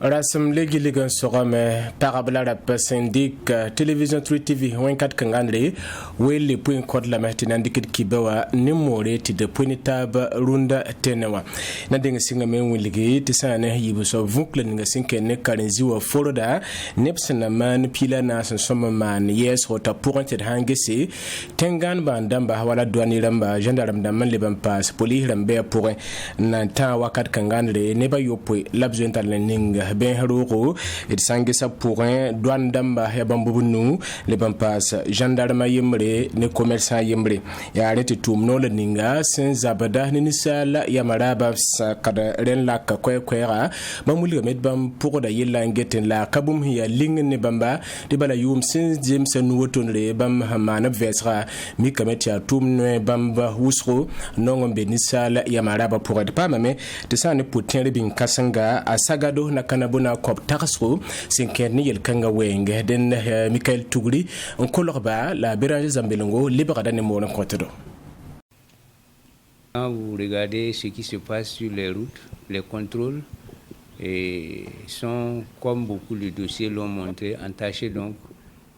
Rasem legi ligan sogame parabla rap syndic television 3 TV 24 kangandre wele point code la metina ndikit kibewa ni more ti de point tab runda tenewa na dinga singa men wiligi tisane yibu so vukle nga sinke ne karenzi wa foroda nepsena man pila na soma man yes hota pourante hangesi tengan bandamba wala douani ramba gendarme da man liban pass poli rambe pour na ta wakat kangandre ne ba yopwe labzo interlening ben haroko et sangesa pourrin douane damba ya bambubunu le bampas gendarme yemre ne commerçant yemre ya arrêté tout no le ninga sen zabada ni sala ya maraba kada ren la ka kwera mamuli med bam pour da yella ngeten la kabum ya ling ne bamba de bala yum sen james nu wotonre bam hamana vesra mi kamet ya tum no bamba husro nongombe ni sala ya maraba pour de pas mais de ça ne potin bin kasanga asagado na kanabona kop taxo sinken yel kanga wenge den Michael Tugri on kolorba la Béranger Zambelongo libre dans mon compte. Quand vous regardez ce qui se passe sur les routes, les contrôles sont, comme beaucoup de dossiers l'ont montré, entachés donc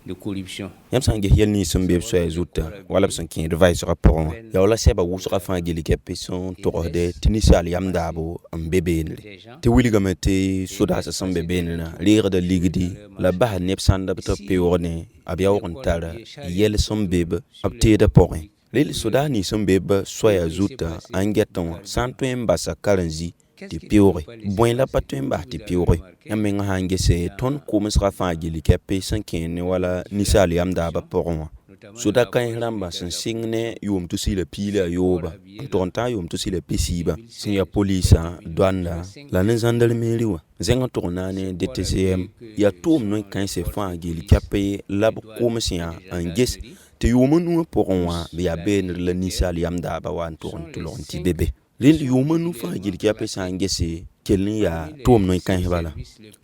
de corruption. Yam sange yelni sombe so azuta wala sankin advice rapport ya wala seba wusra fa geli kepe son torde tinisal yam dabo ambeben te wili gamete soda sa sombe benna lire de ligdi la bah nep sanda to peorne abia wontara yel sombe abte de point lil soda ni sombe so azuta angeton santo embasa karanzi ti piore boin la patemba ti piore yamenga hange se ton komisra fa geli kepe sankin wala nisali yam daba poron soda kan ramba san singne yum to si le pile yoba tonta yum to si le pesiba sin ya polisa douane la nzandal meriwa zenga tournane DTCM ya tom no kan se fa geli kepe lab komisia anges te yumunu poron wa ya ben la nisali yam daba wan ton to lonti bebe lil yumanu fa gilki ape sangese kelni ya tom no kan hebala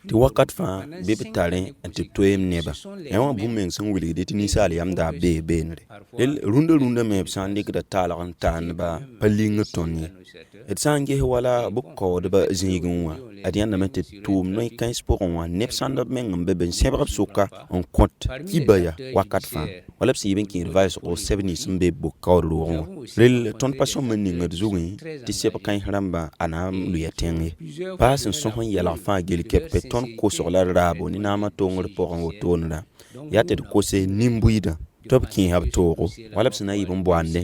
ti wakat fa bebe tare ante toem neba ewa bumen sun wili de tini sali am da be benre lil runda me sandik da tala kan tan ba paling tonni et sange wala bukko de ba zingunwa adian na mete tom no kan sporon wa nep sanda men bebe sebrab suka on compte kibaya wakat fa wala si ben ki advice o 70 sumbe bukko ro lil ton passion men ngat zugi ti sep kan ramba anam luyatenge pas son yala fa gel kepe ton ko sur la rabo ni nama tongor poron otonra yate ko se nimbuida top kin hab toro wala psina yibon boande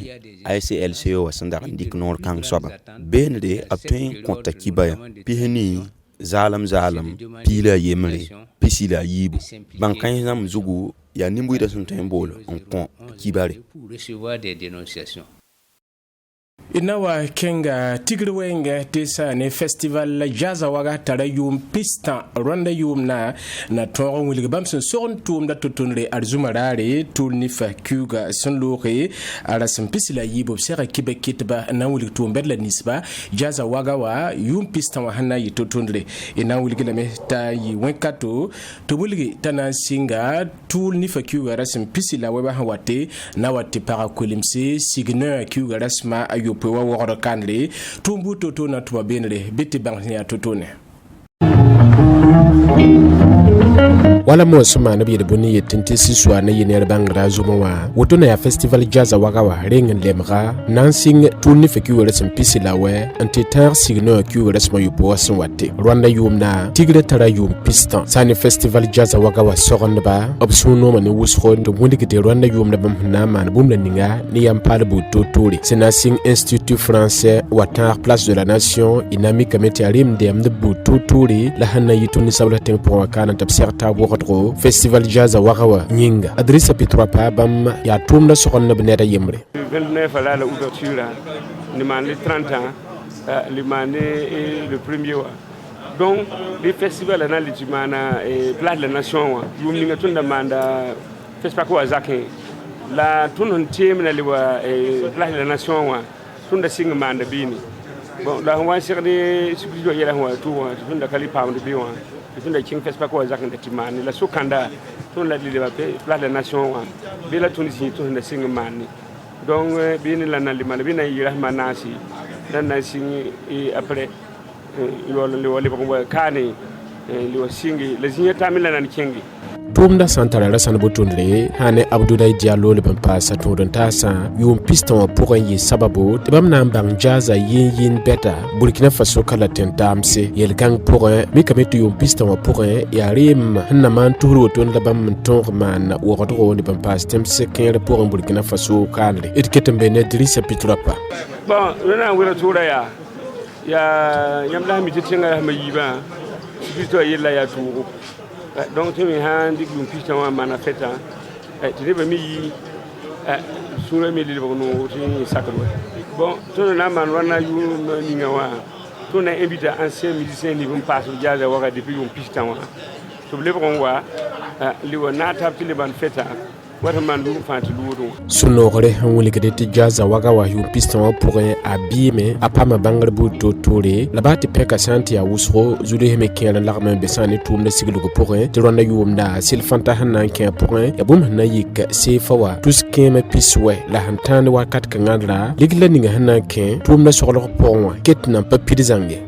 ICLCO wasanda ndik nor kan soba bende apten konta kibaya pihni zalam pila yemre pisila yibu bankan nam zugu ya nimbuida son tembolo on pont kibare pour recevoir des dénonciations. Inawa kenga tigriwenga tesa ne festival jaza waga tara yum pista ronda yum na tongon wili bamson soron tum da totonre arzumarare tul ni fa kuga sunlore ala simpisila yibo sera kibekitba na wili tum bedla nisba jaza waga wa yum pista wa hana yi totonre ina wili la meta yi wenkato to wili tana singa tul ni fa kuga rasim pisila weba hawate na wate para kulimse signeur kuga rasma ayo wa woro kanle tumbu toto na tuma benre bitti bangnya totone wala mo suma na biye boni yetinti siswa na yiner bangra zumawa wotona ya festival jaza wagawa rengen lemra nansing tulni feki wala sempisi lawe antitar signo ki wala sma yupo wasan wate rwanda yumna tigre tara yum pistan sani festival jaza wagawa sogonba obsuno mani wusro to wondigite rwanda yumna bamna man bumla ninga ni yampal bu toturi senasing institut français watar place de la nation inami kameti arim dem de bu toturi la hanna yituni sabla tempo wakana tabserta wotro festival jazz wagawa nyinga adrissa pitro pa bam ya tumna sokonna beneta yemre 29 à la ouverture ni mané 30 ans li mané le premier donc les festivals na li mana place de la nation yum ni ngatunda manda festival ko azake la tunon temna li wa place de la nation tunda sing manda bini bon la wa sirde subjo yela wa tout tunda kali pound bi wa tunda king festival ko azake ndatimani la sukanda ton la li place de la nation bi la tunisi tunda sing mani donc bini la na limana bina yira manasi dan na sing après le wali ko kani li wa singi la zinya tamila nan kengi Tumda Santana Rassan Botundre, Hane Abdoulaye Diallo le Bampas, Tondantasa, Yum Piston pour un sababo, de Bamnam Bangjaza Yin Beta, Burkina Faso Kalaten Damse, Yel Gang pour un, Mikametu Yum Piston pour un, Yarim, Naman Tour, Ton la Bam Torman, ou Rodro, de Bampas, Temse King pour un Burkina Faso Kale, et Ketembenet Drissa Pitrapa. Bon, Rena Wiratura, Yamla Mitinga Mayiba, Spito Yella Yatu. Donc tu me hand di gum pista wa mana feta ti reba mi sura mi le bono ti sakro bon to na man wana yu ni ngawa to na invite ancien musicien ni vum passe jazz wa depuis gum pista wa to le bon wa li wa na tap ti le ban feta Sonore Wulikadeti Jaza Wagawa Yu Piston pour Abime, Apama Bangarbu Totore, Labati Peka Santi à Wusro, Zude Mekin l'arme Bessani Toum de Siglo pour un, Tirana Yumna, Silfanta Hanan pour un, Yabum Naik, Sefawa, tous Keme Piswe, La Hantan Wakat Kangadra, Liglening Hanan Ken, Toum de sur leur pont, Ketna Papidizange.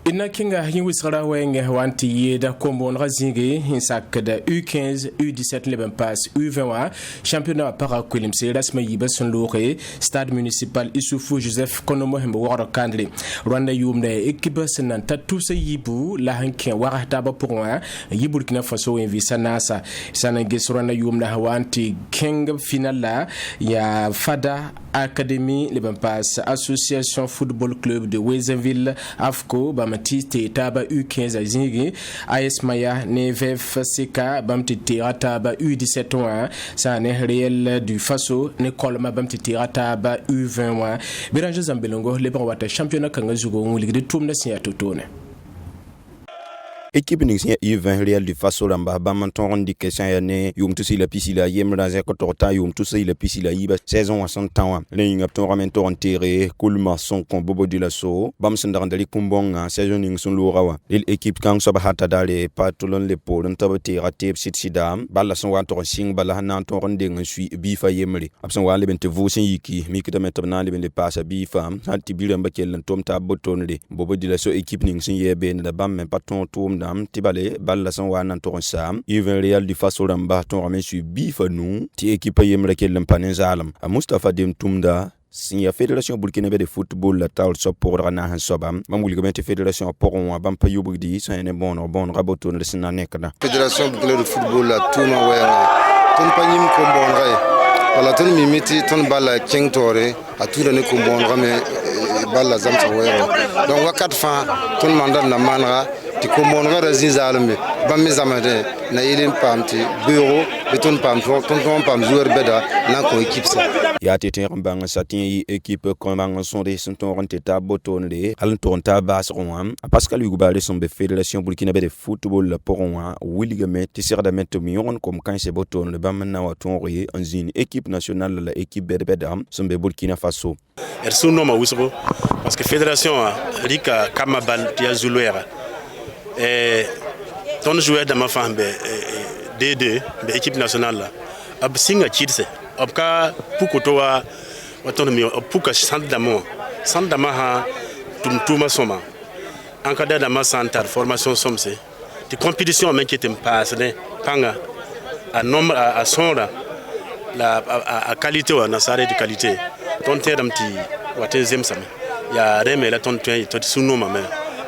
Ina kinga hinwisara wenge wanti yeda kombo nrazinge hinsak da U15 U17 leben pass U20 championnat para kwilimse rasma yiba son lore stade municipal Issoufou Joseph Konomo hembo waro kandre Rwanda yumna ekiba senan tatousa yibu la hankin warata ba pour un Burkina Faso invisa nasa sanange Rwanda yumna wanti king final la ya Fada Académie leben pass association football club de Wezenville AFCO Matiste Taba U15 Azingi AS Maya Nevef Seka Bamtite Rataba U17 ça n'est réel du Faso Nicole Bamtite Rataba U21 Béranger Zambelongo les Bawata championnat Kangazugo Ligue de Toum na Siatotone. Équipe Nixia U20 Real du Faso Lamba Bamanton di question yane yum tusi la pisila yem raze ko torta yum tusi la pisila yiba saison à 100 ans le ying apton ramento enterré kulma son kon bobo di lasso bam sandandali kumbonga saison ning sun lorawa l'équipe kang so bahata dale patulon le pol ntabati ratep sidam balla son wa to sing balla hanan to ronde ngui bifa yemri abson wa le bente vosin yiki mi kita metabna le bente passa bifa hanti biram bakel tom ta botonle bobo di lasso équipe ning sun yebe na bam men paton tom Tibale, Balla son wana ton sam, Yven Real du Faso Ramba ton ramène sur Bifanou, ti équipe yemreke l'empanezalam, a Mustafa Dem Tumda, signa Fédération Burkinabé de football la tal so pour rana han sobam, mamouligamente Fédération pour on bampa yubudi, ça est bon raboton de sinanekada. Fédération Burkinabé de football la touma wera, ton panim kombonray, wala ton mimiti ton balla king tore, a tout donné kombonra mais balla zamsa wera. Donc wakat fin, ton mandat na manra, ti kombonra razin zalme bamme zamade na yelin pamti bureau beton pam ton pam joueur beda na ko équipe ça ya tete mbanga satin yi équipe ko mbanga son de son ronte ta botonle al tonta bas ronam Pascal Yugubale son be fédération burkinabé de football pour on willigame ti sir da metto million comme quand c'est boton le bam na waton ri en une équipe nationale la équipe berbeda son be Burkina Faso er sunno ma wusgo parce que fédération rika kamabal ya zuluera ton joueur de ma femme D2 de l'équipe nationale là ab singa chitse ab ka pukotowa watono mi puka sandama ha tumtuma soma encadré dans ma centre formation somse de compétition mais qui était passe panga à nombre à son la à qualité ou na sare de qualité ton terme ti watezem sama ya reme la ton tuen to suno mama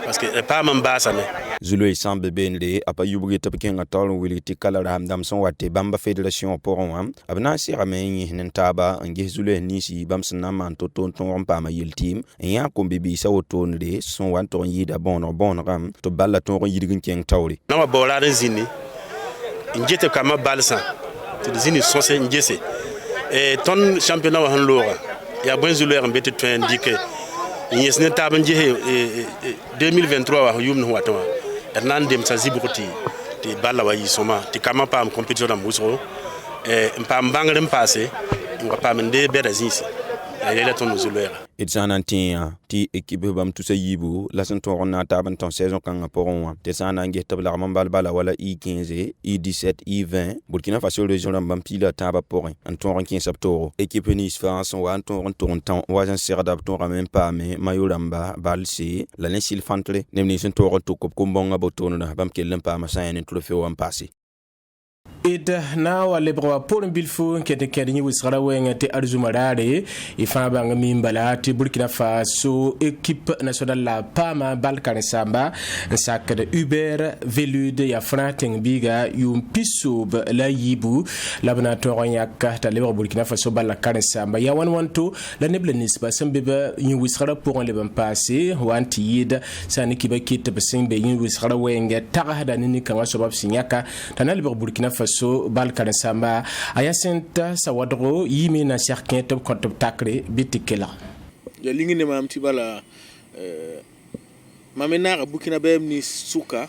parce que pas mambasa mais Zulu semble benle apa yubugi tapken atal wiliti kala ramdam son wate bamba fédération pour on abna si rameni nentaba ngi Zulu nisi bamsna man to ton pa ma yel team ya ko bibi sa woton de son wanton yida bon ram to balla ton yidgin ken tawri na wa bola zini njete kama balsa to zini sonse njese et ton championnat wa hanlora ya bon Zulu mbete to indiqué yes ne taban je 2023 wa yum no watwa Hernan dem sazibu ti balla wa yisoma ti kama pa am compétition am musro mpa mbangalem passé ngwa pa mende beda zinsi la ton zulera et sanantia ti équipe bam tout sa yibu la son ton na ta ban ton saison kan poron te sana nge tabla mambal bala wala I15 I17 I20 Burkina Faso région bam pila ta ba poron en ton 15 septembre équipe Nice France wa ton temps wa jan ser da ton même pas mais mayuramba balsi la nesil fantre nemni son to ko mbonga botono na bam kelen pa ma sayene to fe wan passé ida na wale bro pour bilfu kete kede ni wisara wenga te arzumarare ifa banga mimbala te Burkina Faso équipe nationale la pama balkan samba sakade Uber Velude ya Frating biga yum pisub la yibu labna toronya ka ta le Burkina Faso balkan samba ya wanto la neble nisba sambeba ni wisara pour le ban passé wanti yida sani kiba kit besimbe ni wisara wenga tagada ni kan waso sinyaka tanal Burkina Faso balkan samba ayasenta sawadro yimi na certain top contre takre bitikela ya lingine mam tibala mamena Burkina Faso ni suka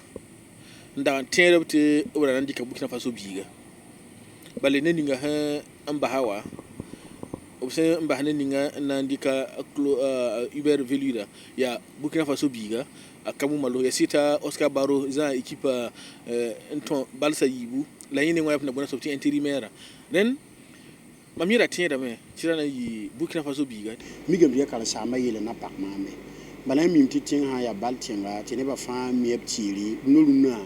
nda tere te obra ndika Burkina Faso biga bale ne ninga ha amba hawa obse amba ne ninga nandika Uber Veluda ya Burkina Faso biga akamu malo ya sita Oscar Baro za equipe enton balsa yibu la yini ngwa na bona sorti intérimaire then mamira tienda me tirana yi Burkina Faso biga migam ya kala sama yele na pak mame bala mi titin ha ya baltinga tene ba fa mi eptiri noluna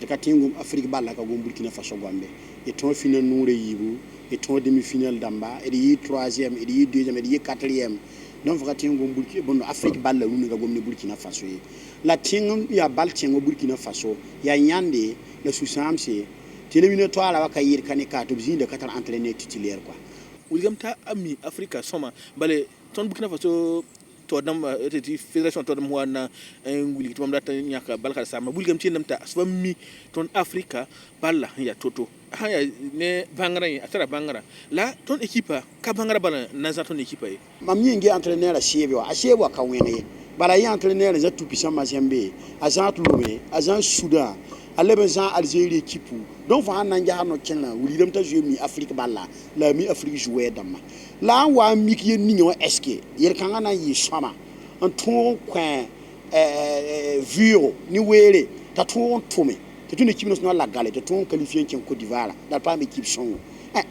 ka tingum Afrique balla ka go Burkina Faso gombe et ton final noure yibu et ton demi finale damba et yi 3e et yi 2e et yi 4e donc fa tingum Burkina bon Afrique balla lunu ka gomne Burkina Faso la tingum ya baltinga Burkina Faso ya nyande la susamse télévision toi la ka yir kanika to bizinde katal entraîneur titulaire quoi wilgam ta ami Africa soma bale ton Burkina Faso to dam ti fédération to dam wana nguli to data nyaka balka sama wilgam ti namta asfa mi ton Africa balla ya toto haya ne bangara atara bangara la ton équipe ka bangara bala naza ton équipe mam nyingi entraîneur a ka wene bala yi entraîneur za tout puissant mazembe agent Lomé agent Soudan Alébezan Algérie équipe donc va nanja no kenna wuli dem ta jouer mi Afrique balla la mi Afrique jouer dama la wa mi ki ni nyo eske yer kanga na yi shama en ton coin viro ni wéré ta ton tome te une équipe nationale la galette te ton qualifié en Côte d'Ivoire dans pas équipe son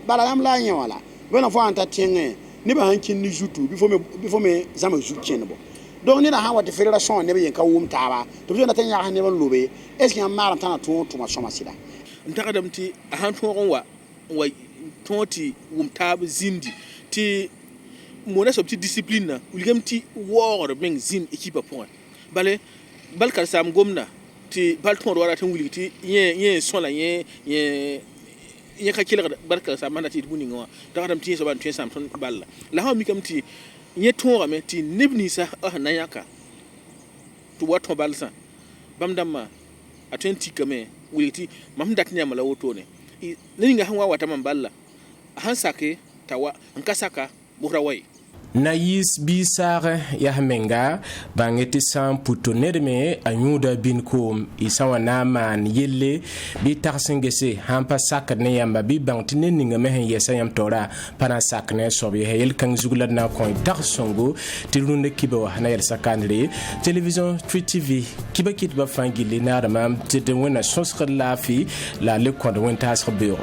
bala yam la nya wala wena fo anta tienge ni ba hankin ni jutu before me zama jutu bo donc ni na ha wa de fédération ne be yen ka wum taba to bi na tan ya ha ne ban lobe est-ce qu'il y a mal tan to ma soma sida ntaka dam ti han to wa tonti wum taba zindi ti mo na so ti discipline na uligam ti wor men zin équipe point bale balkar sam gomna ti balton wara tan wuli ti yen son la yen ka kila balkar sam na ti buni ngwa taka dam ti so ban tuen sam ton balla la ha mi kam ti nye tonga me ti nibni sa nayaka to wato balsa bamdamma atenti kame wuliti mamdat nyama la woto ne ninga hanwa wata mamballa hansake tawa nkasaka burawai Naïs Bissar Yahmenga bangeti san putonerme anyuda binkom isawana man yelle bi tarsengese hampa sakne yamba bi bangtine ninga mehen yesa yam tora pana sakne sobi heyel kan zugula na kon tarsongo tilunde kibo na yel sakandre television Tweet TV kiba kit ba fangile na ramam tede wona sonskhar lafi la le kon won tasr bureau